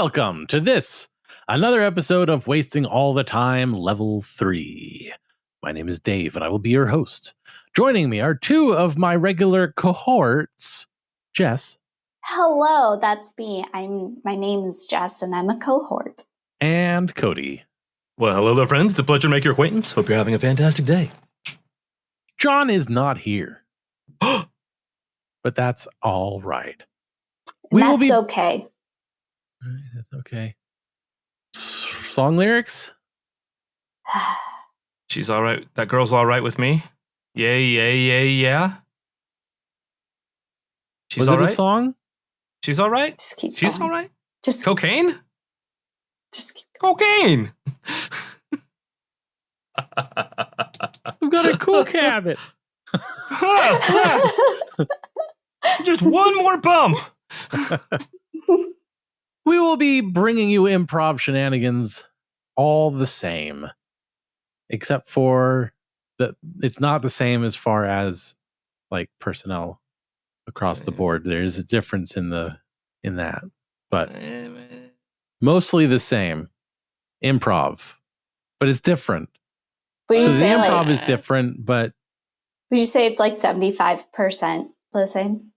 Welcome to another episode of Wasting All the Time Level 3. My name is Dave, and I will be your host. Joining me are two of my regular cohorts, Jess. Hello, that's me. My name is Jess, and I'm a cohort. And Cody. Well, hello there, friends. It's a pleasure to make your acquaintance. Hope you're having a fantastic day. John is not here. But that's all right. That's okay. That's okay. Song lyrics? She's all right. That girl's all right with me. Yeah. She's all right. A song? She's all right. Just keep She's going. all right. Just cocaine. Just keep going. Cocaine. We've got a cool habit. Just one more bump. We will be bringing you improv shenanigans all the same, except for that it's not the same as far as like personnel across the board. There's a difference in that, but mostly the same improv, but it's different. Would you So the say improv is different, but would you say it's like 75% the same?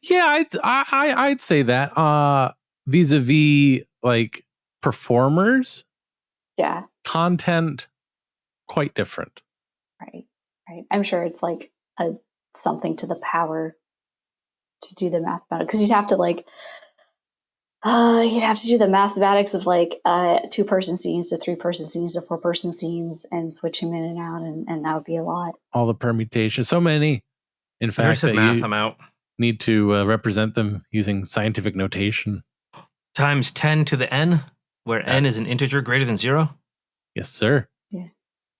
yeah, I'd say that. Vis-a-vis like performers, Yeah, content quite different. right. I'm sure it's like something to the power to do the mathematics, because you'd have to do the mathematics of like 2-person scenes to 3-person scenes to 4-person scenes and switch them in and out, and that would be a lot. All the permutations, so many. In fact, that math you I'm out. need to represent them using scientific notation. Times 10 to the n, where n is an integer greater than 0. Yes, sir. Yeah.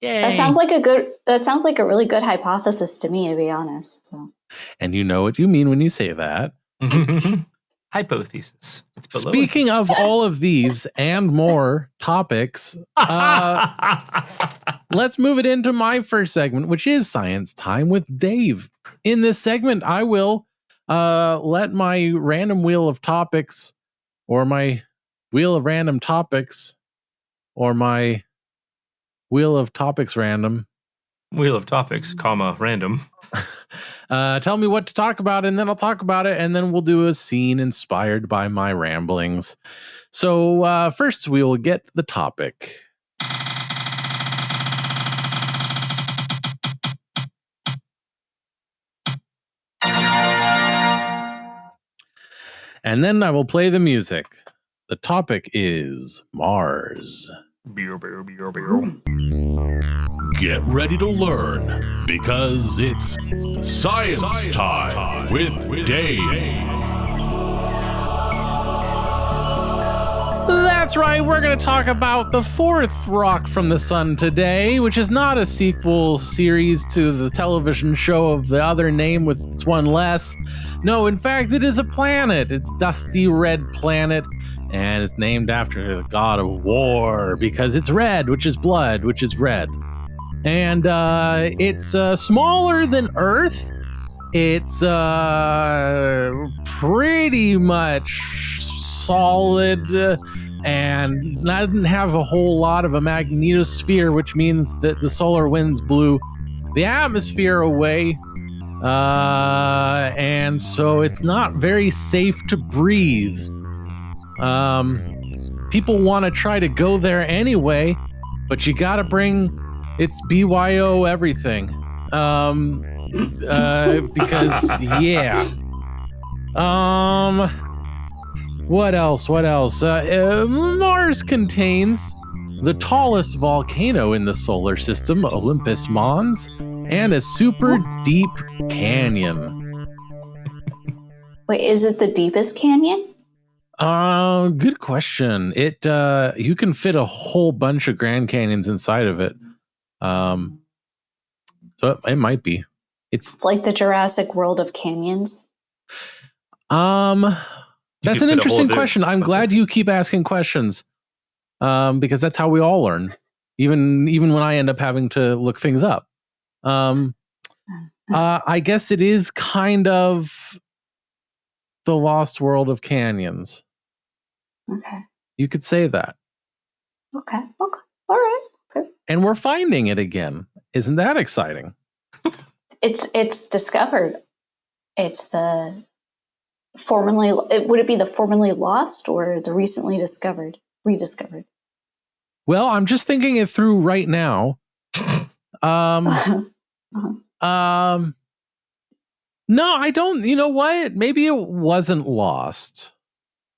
Yay. That sounds like a really good hypothesis to me, to be honest. So. And you know what you mean when you say that. Hypothesis. Speaking of all of these and more topics, let's move it into my first segment, which is Science Time with Dave. In this segment, I will let my random wheel of topics, or my wheel of random topics, or my wheel of topics random. Wheel of topics, random. Tell me what to talk about, and then I'll talk about it, and then we'll do a scene inspired by my ramblings. So first, we will get the topic. And then I will play the music. The topic is Mars. Get ready to learn, because it's Science Time with Dave. That's right, we're going to talk about the fourth rock from the sun today, which is not a sequel series to the television show of the other name with one less. No, in fact, it is a planet. It's Dusty Red Planet, and it's named after the god of war because it's red, which is blood, which is red. And it's smaller than Earth. It's pretty much solid and doesn't have a whole lot of a magnetosphere, which means that the solar winds blew the atmosphere away. And so it's not very safe to breathe. People want to try to go there anyway, but you gotta bring its BYO everything. Because yeah. What else? Mars contains the tallest volcano in the solar system, Olympus Mons, and a super deep canyon. Wait, is it the deepest canyon? Good question. It you can fit a whole bunch of Grand Canyons inside of it. So it might be. It's like the Jurassic World of canyons. That's an interesting question. I'm glad you keep asking questions. Because that's how we all learn. Even when I end up having to look things up. I guess it is kind of the lost world of canyons. Okay. You could say that. Okay. All right. Okay. And we're finding it again. Isn't that exciting? It's discovered. It's the formerly. Would it be the formerly lost or the recently rediscovered? Well, I'm just thinking it through right now. Uh-huh. No, I don't. You know what? Maybe it wasn't lost.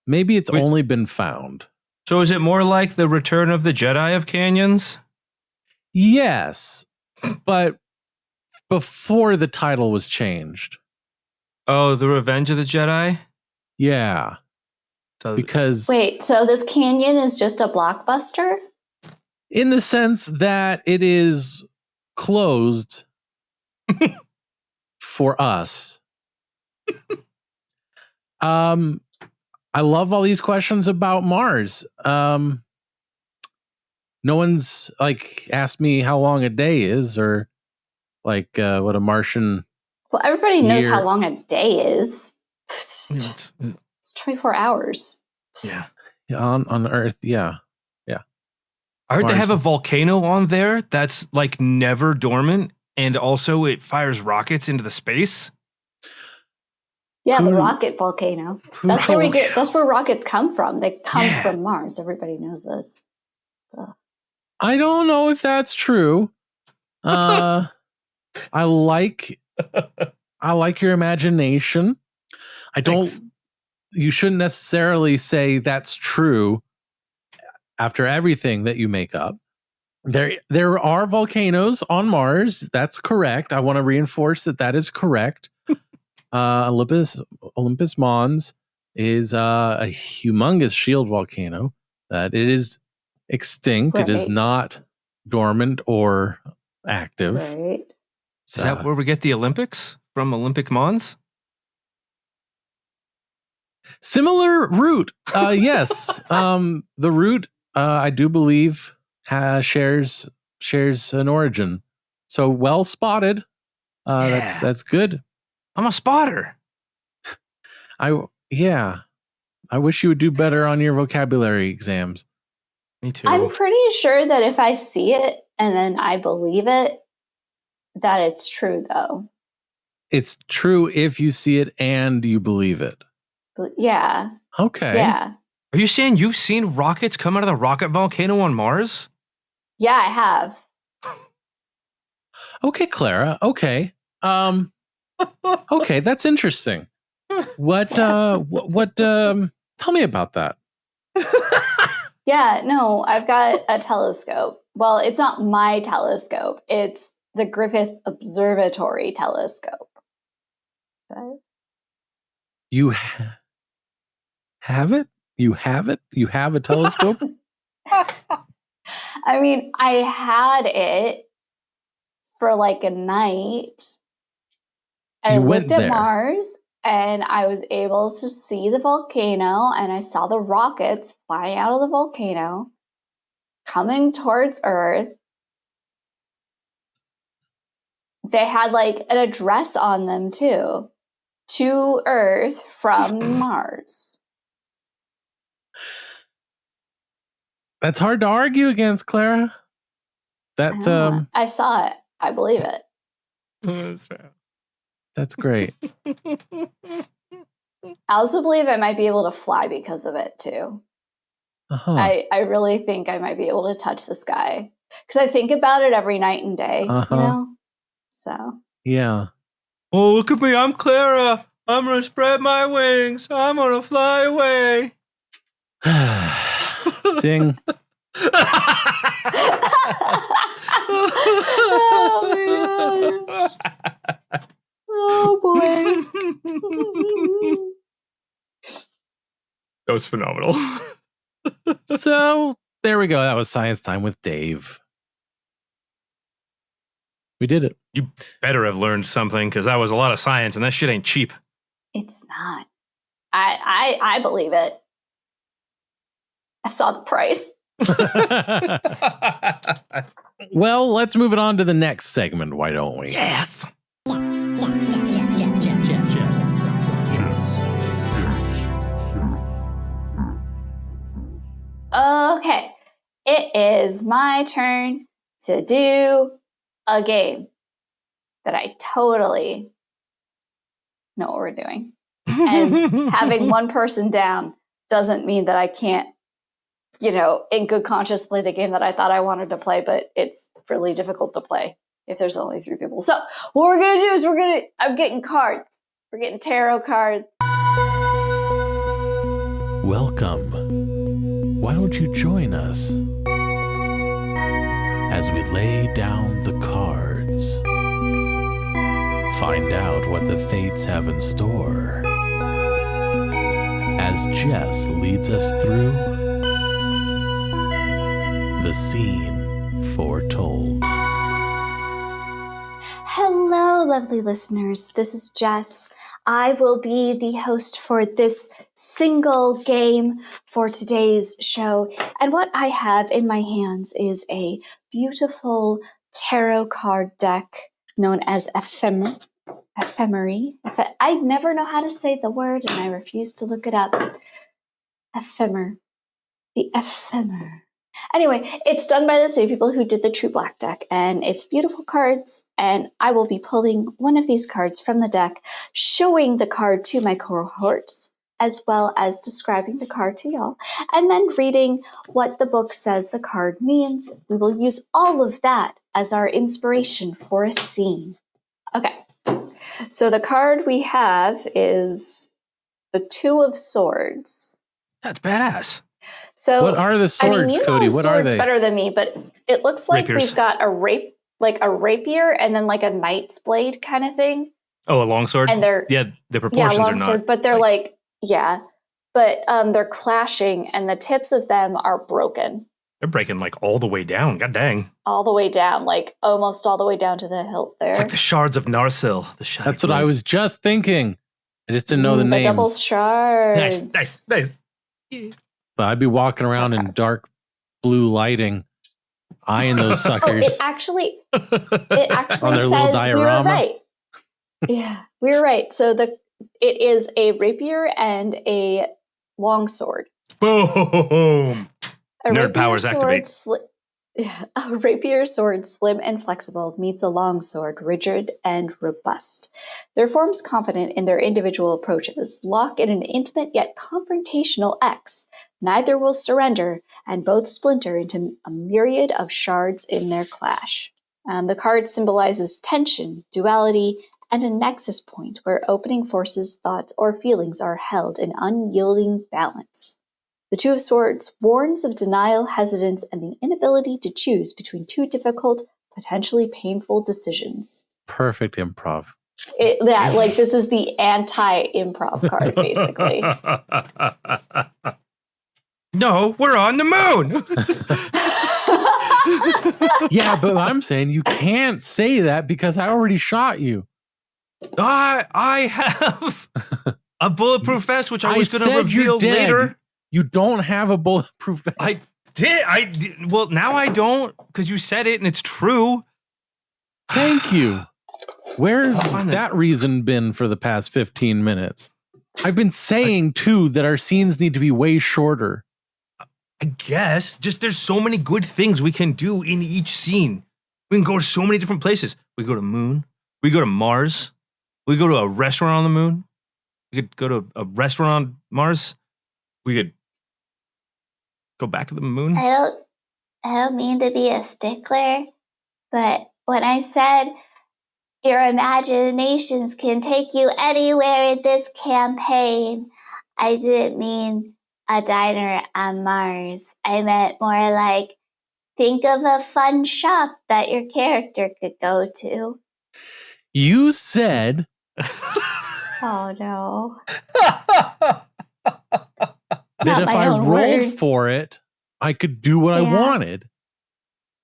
Maybe it's only been found. So is it more like the Return of the Jedi of canyons? Yes, but before the title was changed. Oh, the Revenge of the Jedi? Yeah. So Because Wait, so this canyon is just a blockbuster? in the sense that it is closed for us. I love all these questions about Mars. No one's like asked me how long a day is or like what a Martian. Well, everybody knows Year. how long a day is. it's- It's 24 hours. yeah. on Earth. Yeah. Aren't they have a Mars. volcano on there that's like never dormant, and also it fires rockets into the space? Yeah, the Who- rocket volcano. who That's where we told- get. That's where rockets come from. They come Yeah. from Mars. Everybody knows this. I don't know if that's true. I like your imagination. I don't. Thanks. You shouldn't necessarily say that's true after everything that you make up. There are volcanoes on Mars. That's correct. I want to reinforce that is correct. Olympus Mons is a humongous shield volcano. That it is extinct. It is Right. not dormant or active. Right. It's, Is that where we get the Olympics from? Olympic Mons? similar route? Yes. The route I do believe shares an origin. So well spotted. Yeah. That's good. I'm a spotter. I wish you would do better on your vocabulary exams. Me too. I'm pretty sure that if I see it and then I believe it, that it's true, though. It's true if you see it and you believe it. But yeah. Okay. Yeah. Are you saying you've seen rockets come out of the rocket volcano on Mars? Yeah, I have. Okay, Clara. Okay. Okay, that's interesting. What tell me about that. Yeah, no, I've got a telescope. Well, it's not my telescope. It's the Griffith Observatory telescope. But You have it? You have it? You have a telescope? I mean, I had it for like a night. And You I went looked at there. Mars and I was able to see the volcano and I saw the rockets flying out of the volcano coming towards Earth. They had like an address on them too. To Earth from Mars. That's hard to argue against, Clara. I That know. I saw it. I believe it. That's fair. that's great. I also believe I might be able to fly because of it too. Uh-huh. I really think I might be able to touch the sky because I think about it every night and day. Uh-huh. You know, so Yeah. Oh, look at me. I'm Clara. I'm going to spread my wings. I'm going to fly away. Ding. Oh boy. That was phenomenal. So there we go. That was Science Time with Dave. We did it. You better have learned something because that was a lot of science and that shit ain't cheap. It's not. I believe it. I saw the price. Well, let's move it on to the next segment. Why don't we? Yes. Okay. It is my turn to do a game that I totally know what we're doing. And having one person down doesn't mean that I can't, in good conscience play the game that I thought I wanted to play, but it's really difficult to play if there's only 3 people. So what we're going to do is I'm getting cards. We're getting tarot cards. Welcome. Why don't you join us as we lay down the cards? Find out what the fates have in store as Jess leads us through the scene foretold. Hello, lovely listeners. This is Jess. I will be the host for this single game for today's show. And what I have in my hands is a beautiful tarot card deck known as ephemery. I never know how to say the word, and I refuse to look it up. The ephemer. Anyway, it's done by the same people who did the True Black deck, and it's beautiful cards, and I will be pulling one of these cards from the deck, showing the card to my cohorts, as well as describing the card to y'all, and then reading what the book says the card means. We will use all of that as our inspiration for a scene. Okay, so the card we have is the Two of Swords. That's badass. So, What are the swords, Cody? What are swords they? better than me, but it looks like Rapiers. we've got a rapier and then like a knight's blade kind of thing. Oh, a longsword? And they're the proportions are longsword, not. but they're they're clashing and the tips of them are broken. They're breaking like all the way down. God dang. All the way down, like almost all the way down to the hilt there. It's like the shards of Narsil. The shattered That's what I blade. was just thinking. I just didn't know the The names. double shards. Nice. Yeah. But I'd be walking around in dark blue lighting, eyeing those Oh, suckers. it actually On their little says we were diorama? right. Yeah, we were right. So it is a rapier and a longsword. Boom. A Nerd rapier powers activate. A rapier sword, slim and flexible, meets a longsword, rigid and robust. Their forms confident in their individual approaches, lock in an intimate yet confrontational X. Neither will surrender, and both splinter into a myriad of shards in their clash. The card symbolizes tension, duality, and a nexus point where opening forces, thoughts, or feelings are held in unyielding balance. The Two of Swords warns of denial, hesitance, and the inability to choose between 2 difficult, potentially painful decisions. Perfect improv. This is the anti-improv card, basically. No, we're on the moon. Yeah, but I'm saying you can't say that because I already shot you. I have a bulletproof vest, which I was going to said you're reveal dead. later. You don't have a bulletproof vest. I did. Well, now I don't because you said it and it's true. Thank you. Where's Fine then. that reason been for the past 15 minutes? I've been saying, too, that our scenes need to be way shorter. I guess. Just there's so many good things we can do in each scene. We can go to so many different places. We go to moon. We go to Mars. We go to a restaurant on the moon. We could go to a restaurant on Mars. We could go back to the moon. I don't mean to be a stickler, but when I said your imaginations can take you anywhere in this campaign, I didn't mean a diner on Mars. I meant more like, think of a fun shop that your character could go to. You said... Oh, no. that Not if my I own rolled words. for it, I could do what I Yeah. wanted.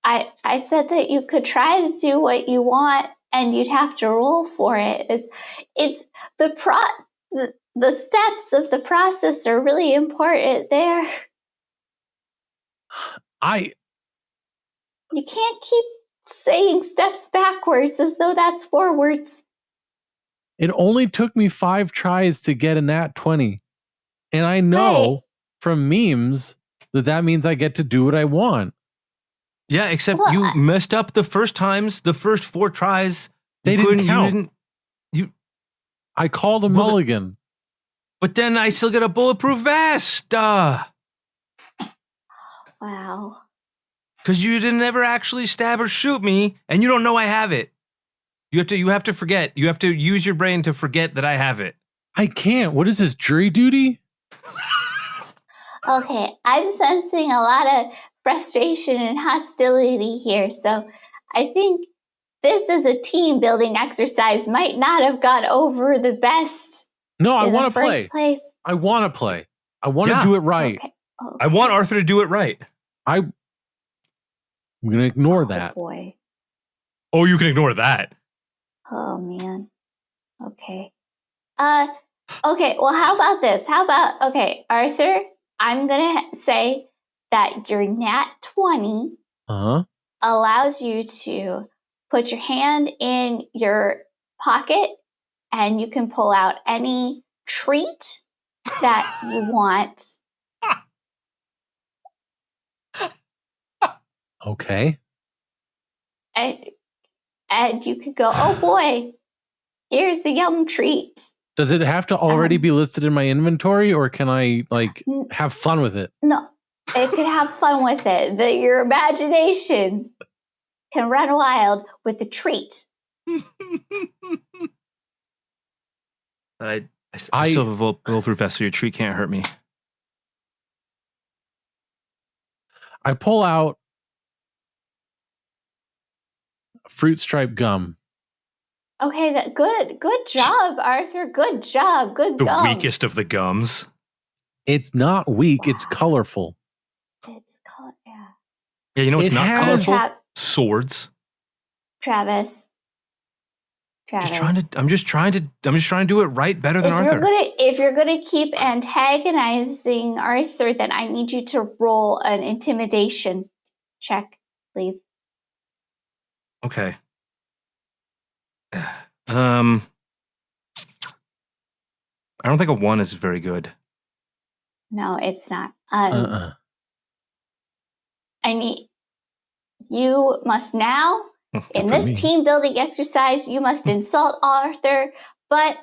I said that you could try to do what you want and you'd have to roll for it. It's the steps of the process are really important there. You can't keep saying steps backwards as though that's forwards. It only took me 5 tries to get a nat 20. And I know Right. from memes that means I get to do what I want. Yeah, except Well, you messed up the first times, the first 4 tries. They You didn't count. You I called a Well, mulligan. but then I still get a bulletproof vest. wow. Because you didn't ever actually stab or shoot me, and you don't know I have it. You have to forget. You have to use your brain to forget that I have it. I can't. What is this, jury duty? Okay, I'm sensing a lot of frustration and hostility here. So I think this as a team building exercise might not have got over the best No, I in the want to first play. place. I want to play. I want to Yeah. do it right. Okay. Okay. I want Arthur to do it right. I'm going to ignore Oh that. boy. Oh, you can ignore that. Oh man. Okay. Okay, well how about this? How about Arthur, I'm going to say that your nat 20 Uh-huh. allows you to put your hand in your pocket and you can pull out any treat that you want. Okay. And you could go, oh boy, here's the yum treat. Does it have to already be listed in my inventory, or can I have fun with it? No, it could have fun with it. Your imagination can run wild with the treat. I still have a bulletproof vest, so your treat can't hurt me. I pull out fruit stripe gum. Okay, good job, Arthur. Good job. Good The gum. weakest of the gums. It's not weak. It's Wow. colorful. It's color. Yeah. Yeah, you know what's It not has- colorful? Swords. Travis. I'm just trying to do it right better than Arthur. If you're gonna keep antagonizing Arthur, then I need you to roll an intimidation check, please. Okay. I don't think a 1 is very good. No, it's not. Uh-uh. You must now, in For this me. team building exercise, you must insult Arthur, but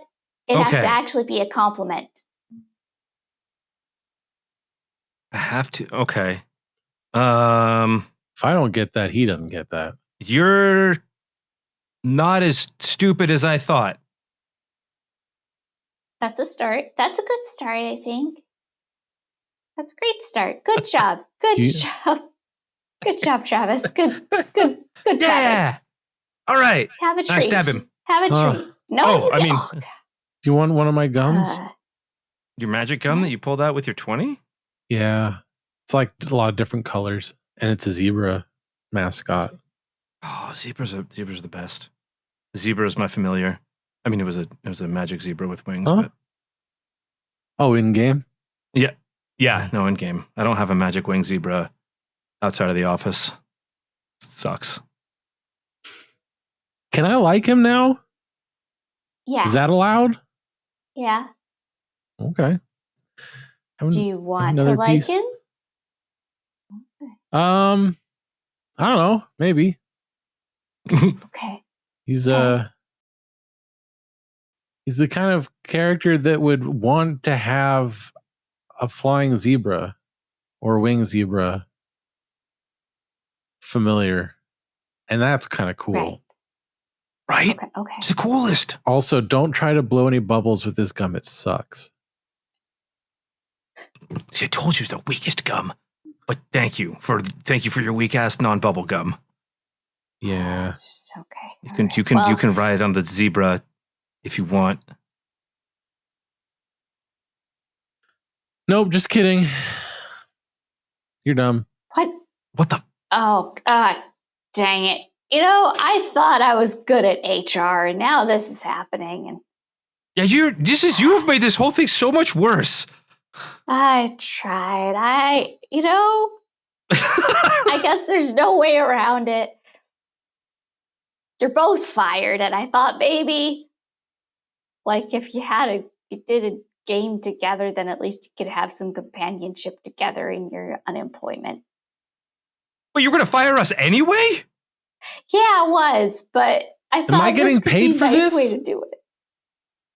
it has Okay. to actually be a compliment. I have to. Okay. If I don't get that, he doesn't get that. You're not as stupid as I thought. That's a start. That's a good start, I think. That's a great start. Good job. Good job. Good job, Travis. Good Travis. Yeah. All right. Have a Now treat. stab him. Have a treat. No, I mean, Do you want one of my gums? your magic gum that you pulled out with your 20? Yeah. It's like a lot of different colors, and it's a zebra mascot. Oh, zebras are the best. Zebra is my familiar. I mean, it was a magic zebra with wings. Huh? But Oh, in game? yeah, no, in game. I don't have a magic wing zebra outside of the office. Sucks. Can I like him now? yeah. Is that allowed? Yeah. Okay. Do you want to another like piece. him? I don't know. Maybe. Okay. He's Okay. he's the kind of character that would want to have a flying zebra or wing zebra familiar. And that's kind of cool. Right? Okay. It's the coolest. Also, don't try to blow any bubbles with this gum. It sucks. See, I told you it's the weakest gum. But thank you for your weak ass non-bubble gum. Yeah. It's okay. You can ride on the zebra if you want. Nope, just kidding. You're dumb. What the? Oh, God. Dang it. You know, I thought I was good at HR, and now this is happening. And Yeah, you have made this whole thing so much worse. I tried. I guess there's no way around it. You're both fired, and I thought maybe, like, if you did a game together, then at least you could have some companionship together in your unemployment. But you're going to fire us anyway? Yeah, it was, but I thought I getting this could paid be a for nice this? way to do it.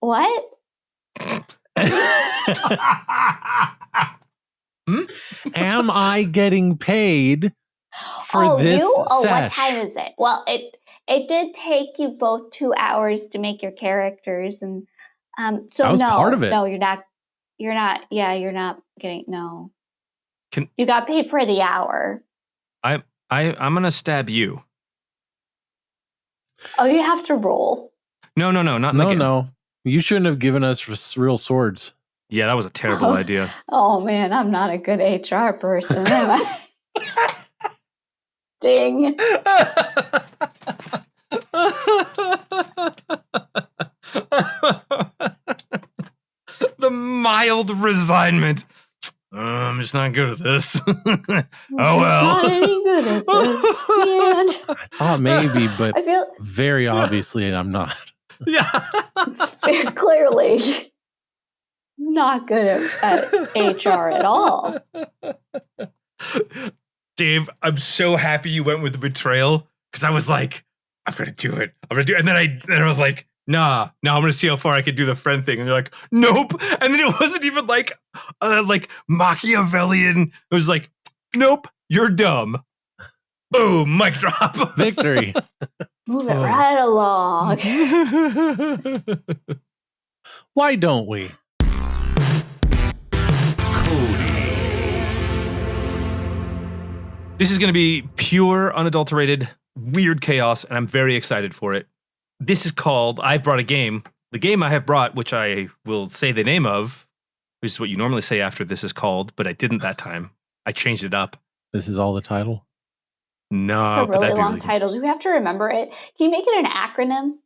What? Am I getting paid for this what sesh? time is it? Well, it did take you both 2 hours to make your characters, and so That was part of it. No, you're not getting no. Can- You got paid for the hour. I'm going to stab you. Oh, you have to roll. No, not in the game. No. You shouldn't have given us real swords. Yeah, that was a terrible idea. Oh man, I'm not a good HR person, am I? Ding. The mild resignment. I'm just not good at this. Oh well. Not any good at this. Yeah. I thought maybe, but I feel very obviously I'm not. Yeah. clearly not good at HR at all. Dave, I'm so happy you went with the betrayal because I was like, I'm gonna do it. And then I was like, nah, I'm gonna see how far I could do the friend thing. And they're like, nope. And then it wasn't even like Machiavellian. It was like, nope, you're dumb. Boom, mic drop. Victory. Move it right along. Why don't we? This is going to be pure, unadulterated, weird chaos, and I'm very excited for it. This is called I've Brought a Game. The game I have brought, which I will say the name of, which is what you normally say after this is called, but I didn't that time. I changed it up. This is all the title. No, It's a but really that'd be long really title. Do we have to remember it? Can you make it an acronym?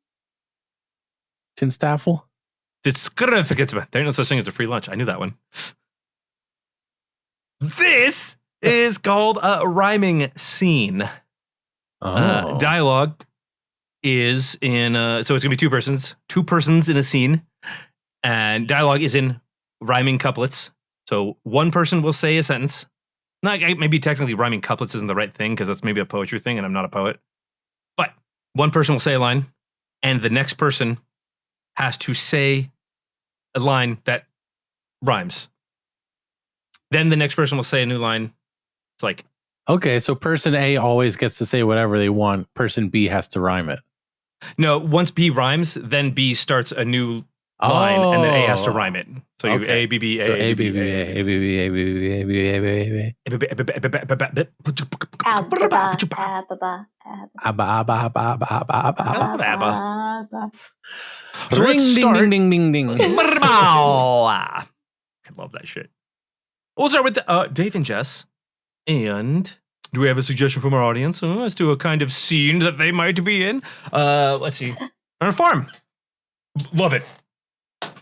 Tinstaffel? good. There ain't no such thing as a free lunch. I knew that one. This is called a rhyming scene. Oh. Dialogue is in, so it's going to be two persons in a scene. And dialogue is in rhyming couplets. So one person will say a sentence. Not maybe technically rhyming couplets isn't the right thing because that's maybe a poetry thing and I'm not a poet. But one person will say a line and the next person has to say a line that rhymes. Then the next person will say a new line. It's like, Okay, so person A always gets to say whatever they want. Person B has to rhyme it. no, once B rhymes, then B starts a new line and then A has to rhyme it. So you Okay. A, B, B, A, So A, B, B, A, A, B, B, A, B, B, A, B, B, A, B, A, B, Abba, abba, abba, abba, abba, abba. So Ring, let's ding, start. ding, ding, ding, ding. I love that shit. We'll start with Dave and Jess. And do we have a suggestion from our audience as to a kind of scene that they might be in? Let's see. On a farm. Love it.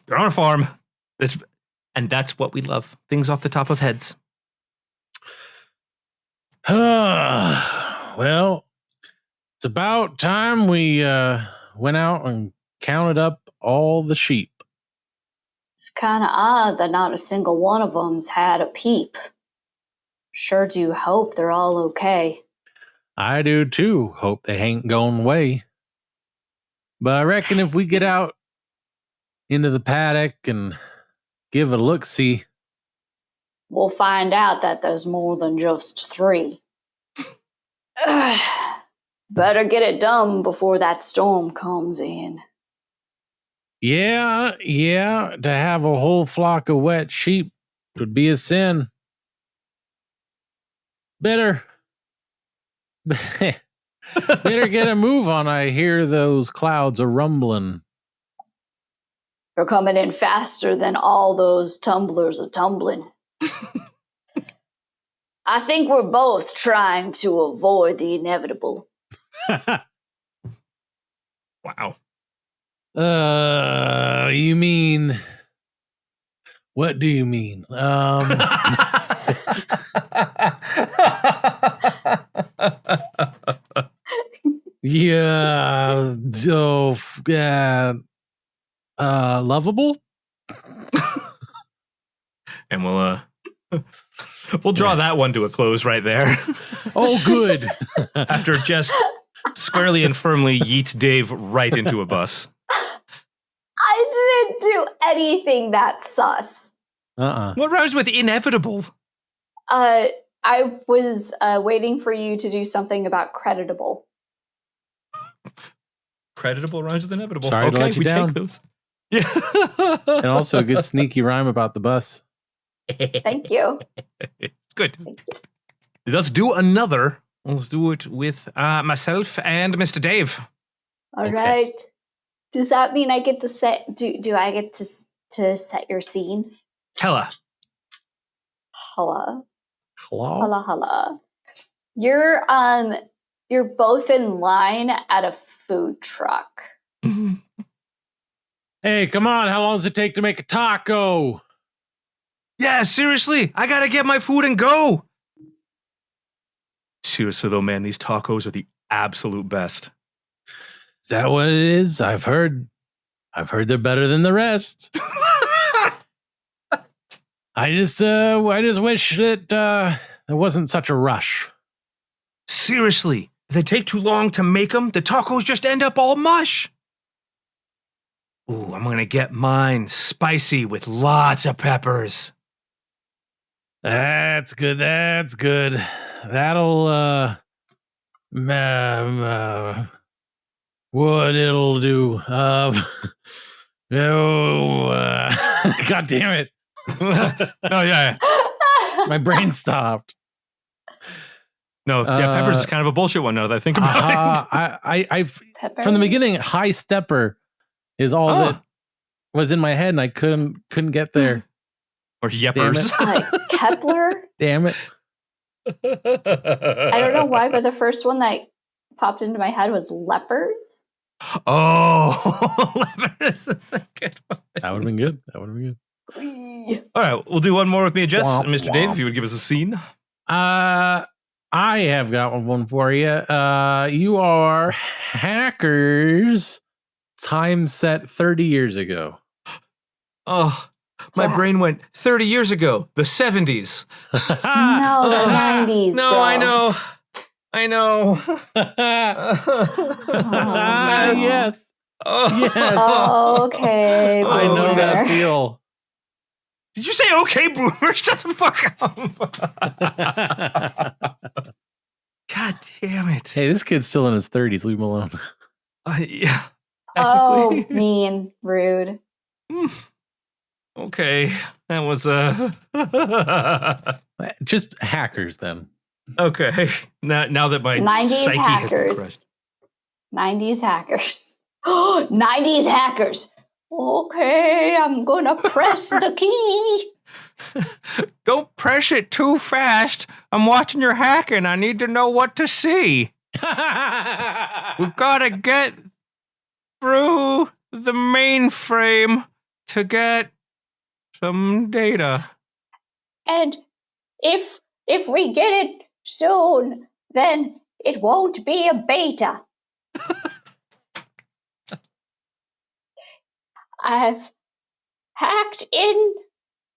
You're on a farm. And that's what we love. Things off the top of heads. Well, it's about time we went out and counted up all the sheep. It's kind of odd that not a single one of them's had a peep. Sure do hope they're all okay. I do too. Hope they ain't going away. But I reckon if we get out into the paddock and give it a look-see. We'll find out that there's more than just 3. Better get it done before that storm comes in. Yeah, to have a whole flock of wet sheep would be a sin. Better get a move on. I hear those clouds are rumbling. You're coming in faster than all those tumblers are tumbling. I think we're both trying to avoid the inevitable. Wow. You mean... What do you mean? Yeah, lovable? And we'll draw that one to a close right there. Oh, good. After just squarely and firmly yeet Dave right into a bus. I didn't do anything that sus. What rhymes with inevitable? I was waiting for you to do something about creditable. Creditable rhymes with inevitable. Sorry to let you we down. take those. Yeah. And also a good sneaky rhyme about the bus. Thank you. Good. Thank you. Let's do another. Let's do it with myself and Mr. Dave. All Okay. right. Does that mean I get to set? Do I get to set your scene? Hella. Holla, Hello? holla, holla. You're both in line at a food truck. Hey, come on. How long does it take to make a taco? Yeah, seriously. I gotta get my food and go. Seriously though, man, these tacos are the absolute best. Is that what it is? I've heard they're better than the rest. I just wish that there wasn't such a rush. Seriously, if they take too long to make them, the tacos just end up all mush. Ooh, I'm gonna get mine spicy with lots of peppers. That's good. That's good. That'll what it'll do. God damn it. No, yeah. My brain stopped. No, yeah, peppers is kind of a bullshit one now that I think about it. I've from the beginning, high stepper is all that was in my head, and I couldn't get there. Or yeppers. Kepler? Damn it. I don't know why, but the first one that popped into my head was lepers. Oh, lepers is a good one. That would have been good. That would have been good. All right, we'll do one more with me and Jess. Womp, Mr. womp. Dave, if you would give us a scene. I have got one for you. You are hackers. Time set 30 years ago. Oh, my brain went 30 years ago, the 70s. No, the 90s. No, bro. I know. Yes. Oh. Yes. Okay, I know that boomer. feel. Did you say okay, boomer? Shut the fuck up. God damn it. Hey, this kid's still in his 30s. Leave him alone. Yeah. Oh, technically. mean, rude. Okay. That was Just hackers then. okay. Now that my 90s psyche has been crushed. hackers. 90s hackers. 90s hackers. Okay, I'm gonna press the key. Don't press it too fast. I'm watching your hacking. I need to know what to see. We've got to get through the mainframe to get some data. And if we get it soon, then it won't be a beta. I've hacked in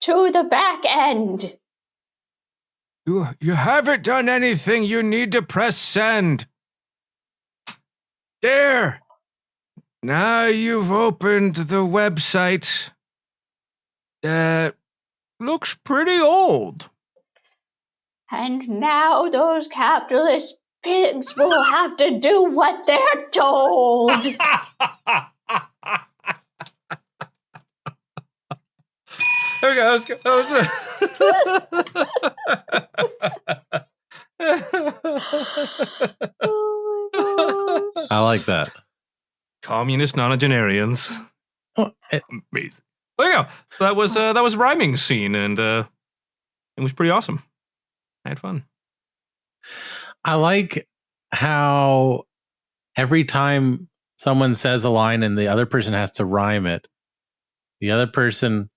to the back end. You haven't done anything. You need to press send. There. Now you've opened the website. That looks pretty old. And now those capitalist pigs will have to do what they're told. There we go. Oh my gosh. I like that. Communist nonagenarians. Oh, Amazing. There you go. That was rhyming scene, and it was pretty awesome. I had fun. I like how every time someone says a line and the other person has to rhyme it, the other person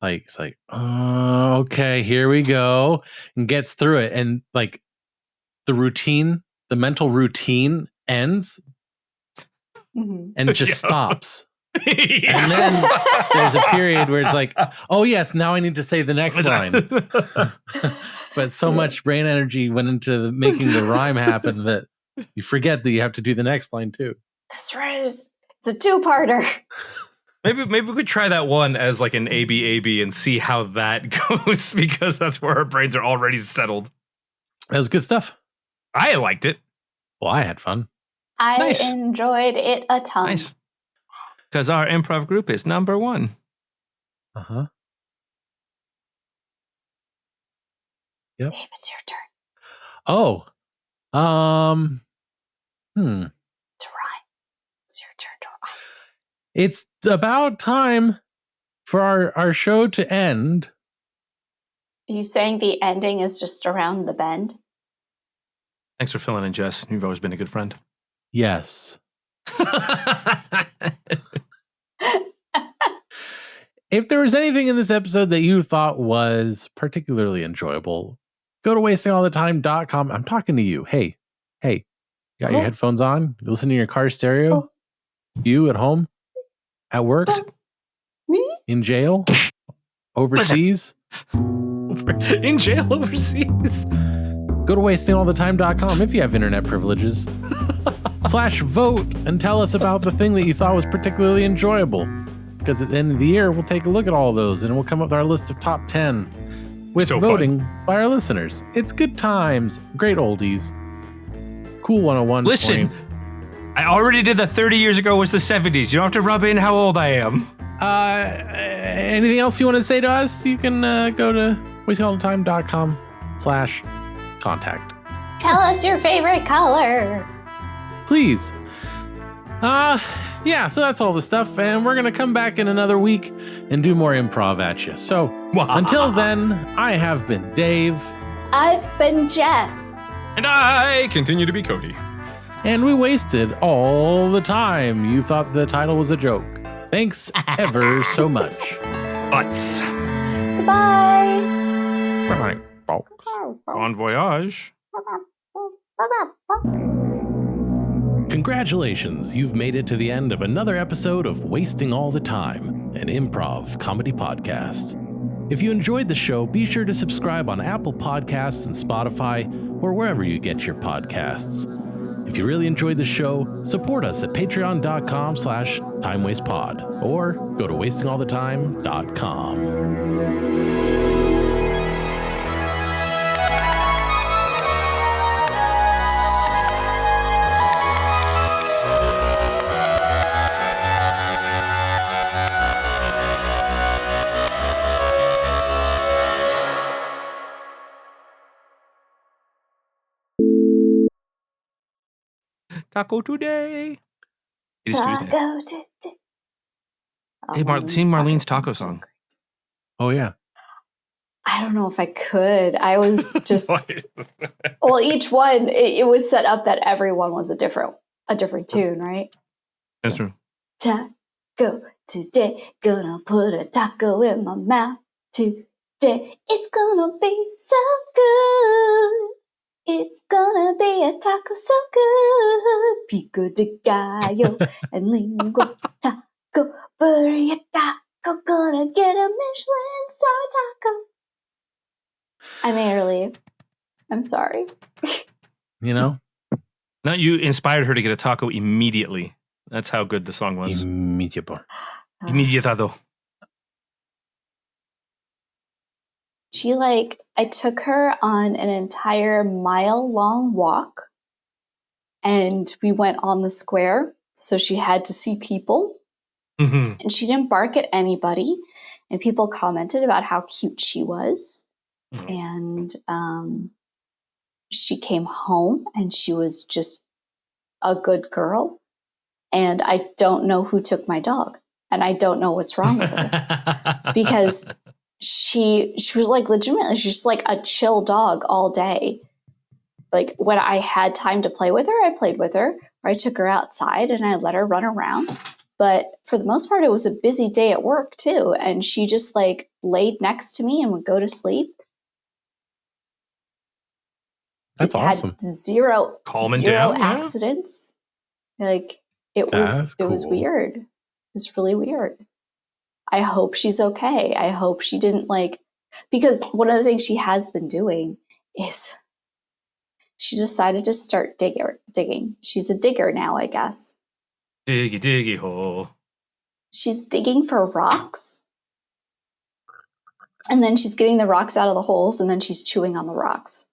it's like, oh, okay, here we go, and gets through it, and like the mental routine ends, Mhm. and it just Yeah. stops. And then there's a period where it's like, oh yes, now I need to say the next line. But so much brain energy went into making the rhyme happen that you forget that you have to do the next line too. That's right. It's a two-parter. Maybe we could try that one as like an AB and see how that goes, because that's where our brains are already settled. That was good stuff. I liked it. Well, I had fun. I Nice. enjoyed it a ton. Nice. Because our improv group is number 1. Uh-huh. Yep. Dave, it's your turn Oh. to rhyme. It's your turn to rhyme. It's about time for our show to end. Are you saying the ending is just around the bend? Thanks for filling in, Jess. You've always been a good friend. Yes. If there was anything in this episode that you thought was particularly enjoyable, go to wastingallthetime.com. I'm talking to you. Hey, you got your headphones on? You listen to your car stereo? You at home? At work? Me? In jail? Overseas? In jail overseas. Go to wastingallthetime.com if you have internet privileges. /vote and tell us about the thing that you thought was particularly enjoyable. Because at the end of the year, we'll take a look at all of those and we'll come up with our list of top 10 with voting by our listeners. It's good times. Great oldies. Cool 101. Listen, I already did that 30 years ago was the 70s. You don't have to rub in how old I am. Anything else you want to say to us? You can go to wastingallthetime.com/contact. Tell us your favorite color. Please. Yeah, so that's all the stuff, and we're gonna come back in another week and do more improv at you. So until then, I have been Dave. I've been Jess. And I continue to be Cody. And we wasted all the time. You thought the title was a joke. Thanks ever so much. Butts. Goodbye. Right, folks. Bon voyage. Congratulations, you've made it to the end of another episode of Wasting All the Time, an improv comedy podcast. If you enjoyed the show, be sure to subscribe on Apple Podcasts and Spotify, or wherever you get your podcasts. If you really enjoyed the show, support us at patreon.com/timewastepod, or go to wastingallthetime.com. Taco today. It is Tuesday. Taco today. Hey, sing Marlene's taco song. Oh, yeah. I don't know if I could. I was just well, each one it was set up that everyone was a different tune, right? That's true. Taco today, gonna put a taco in my mouth today. It's gonna be so good. It's gonna be a taco so good. Pico de gallo and lingua taco, burrito taco, gonna get a Michelin star taco. I made her leave. I'm sorry. You know? No, you inspired her to get a taco immediately. That's how good the song was. Immediately. Immediatado. I took her on an entire mile-long walk, and we went on the square, so she had to see people, and she didn't bark at anybody, and people commented about how cute she was, and she came home, and she was just a good girl, and I don't know who took my dog, and I don't know what's wrong with her, because she was like legitimately, she's just like a chill dog all day. Like when I had time to play with her, I played with her, or I took her outside and I let her run around. But for the most part, it was a busy day at work too. And she just like laid next to me and would go to sleep. That's awesome. Had zero Calming down, accidents. Like it was cool. weird. It It's really weird. I hope she's okay. I hope she didn't because one of the things she has been doing is she decided to start digging. She's a digger now, I guess. Diggy, diggy hole. She's digging for rocks. And then she's getting the rocks out of the holes, and then she's chewing on the rocks.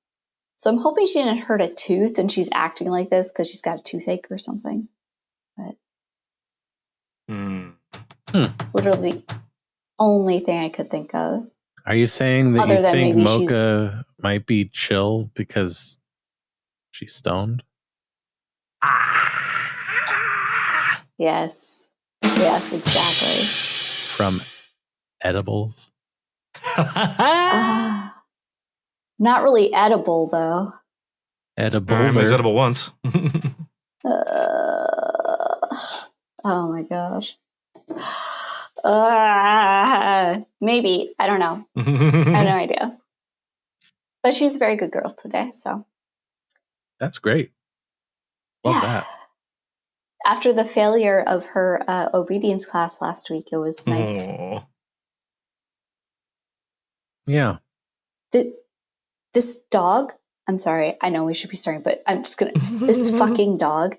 So I'm hoping she didn't hurt a tooth and she's acting like this because she's got a toothache or something. But it's literally the only thing I could think of. Are you saying that Other you than think maybe Mocha might be chill because she's stoned? Yes. Yes, exactly. From edibles? Not really edible, though. Edible. Everything's edible once. Oh my gosh. Maybe. I don't know. I have no idea. But she was a very good girl today, so. That's great. Love that. After the failure of her obedience class last week, it was nice. Aww. Yeah. This dog, I'm sorry, I know we should be starting, but I'm just gonna, this fucking dog.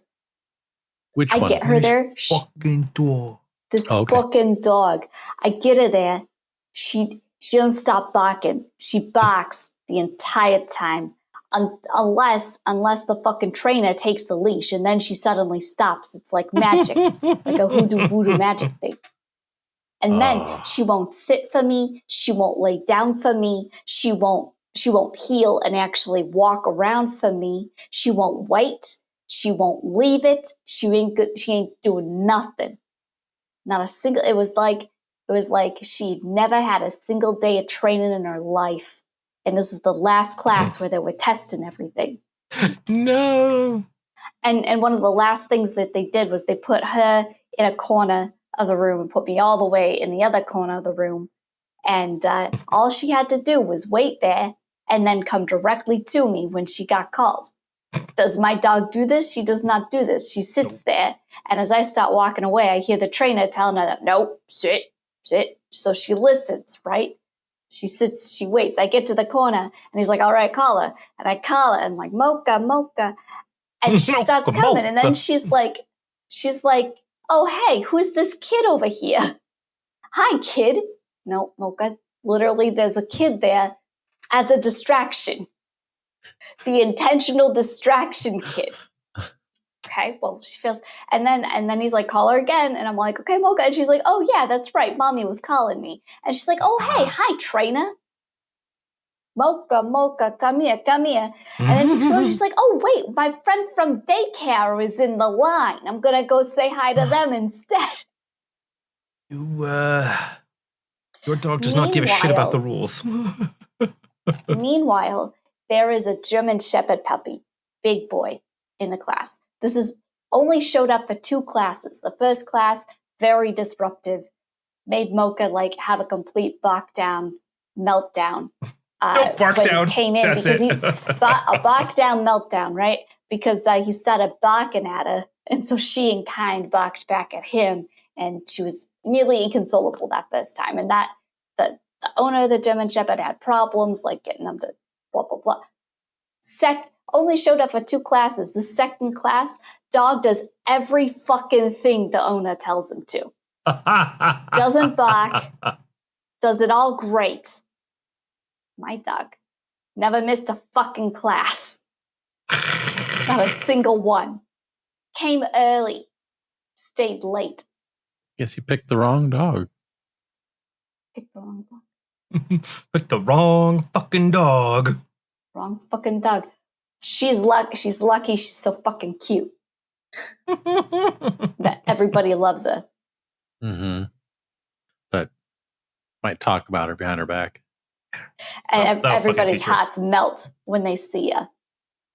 Which one? I get her there. Fucking dog. This fucking dog. I get her there. She doesn't stop barking. She barks the entire time. Unless the fucking trainer takes the leash and then she suddenly stops. It's like magic, like a hoodoo voodoo magic thing. And then she won't sit for me. She won't lay down for me. She won't heel and actually walk around for me. She won't wait. She won't leave it. She ain't doing nothing. Not a single. It was like she'd never had a single day of training in her life. And this was the last class where they were testing everything. No. And one of the last things that they did was they put her in a corner of the room and put me all the way in the other corner of the room. And all she had to do was wait there and then come directly to me when she got called. Does my dog do this? She does not do this. She sits there. And as I start walking away, I hear the trainer telling her that, nope, sit. So she listens, right? She sits, she waits. I get to the corner and he's like, all right, call her. And I call her and I'm like, Mocha. And she starts coming. And then she's like, oh, hey, who's this kid over here? Hi, kid. No, Mocha. Literally, there's a kid there as a distraction. The intentional distraction kid. Okay, well, she feels, and then he's like, call her again. And I'm like, okay, Mocha. And she's like, oh, yeah, that's right. Mommy was calling me. And she's like, oh, hey, hi, trainer. Mocha, come here. And then she goes, she's like, oh, wait, my friend from daycare is in the line. I'm going to go say hi to them instead. Your dog does not give a shit about the rules. Meanwhile, there is a German Shepherd puppy, big boy, in the class. This is only showed up for 2 classes. The first class, very disruptive, made Mocha have a complete meltdown. Bark when down. He came in That's because it. a bark down meltdown, right? Because he started barking at her, and so she in kind barked back at him, and she was nearly inconsolable that first time. And that the owner of the German Shepherd had problems getting them to blah blah blah. Only showed up for 2 classes. The second class, dog does every fucking thing the owner tells him to. Doesn't bark. Does it all great. My dog never missed a fucking class. Not a single one. Came early. Stayed late. Guess you picked the wrong dog. Picked the wrong dog. Picked the wrong fucking dog. Wrong fucking dog. She's lucky. She's so fucking cute. That everybody loves her. Mm-hmm. But might talk about her behind her back. And everybody's hearts melt when they see her.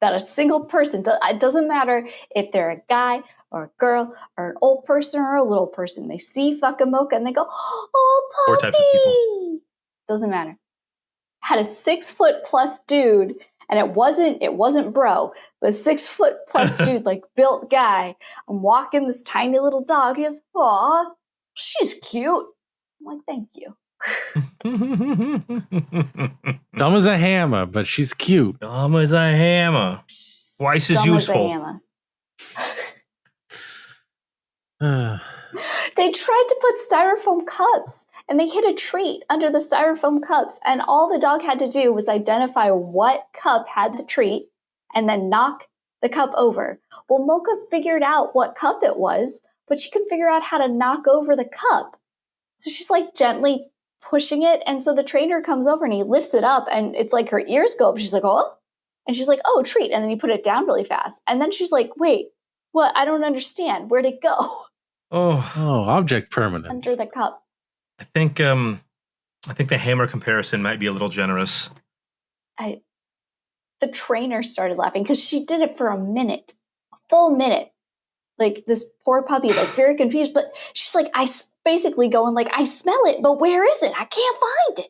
That a single person, it doesn't matter if they're a guy or a girl or an old person or a little person. They see fucking Mocha and they go, oh, puppy. 4 types of people. Doesn't matter. Had a 6-foot+ dude, and it wasn't bro, but a 6-foot+ dude, built guy. I'm walking this tiny little dog. He goes, aw, she's cute. I'm like, thank you. Dumb as a hammer, but she's cute. Dumb as a hammer. She's Twice as dumb a useful. hammer. They tried to put styrofoam cups and they hid a treat under the styrofoam cups, and all the dog had to do was identify what cup had the treat and then knock the cup over. Well, Mocha figured out what cup it was, but she couldn't figure out how to knock over the cup. So she's like gently pushing it, and so the trainer comes over and he lifts it up, and it's like her ears go up. She's like, oh, and she's like, oh, treat, and then he put it down really fast, and then she's like, wait, what? I don't understand. Where'd it go? Oh, object permanence. Under the cup. I think the hammer comparison might be a little generous. The trainer started laughing because she did it for a minute, a full minute. Like this poor puppy, like very confused, but she's like, basically going like, I smell it, but where is it? I can't find it.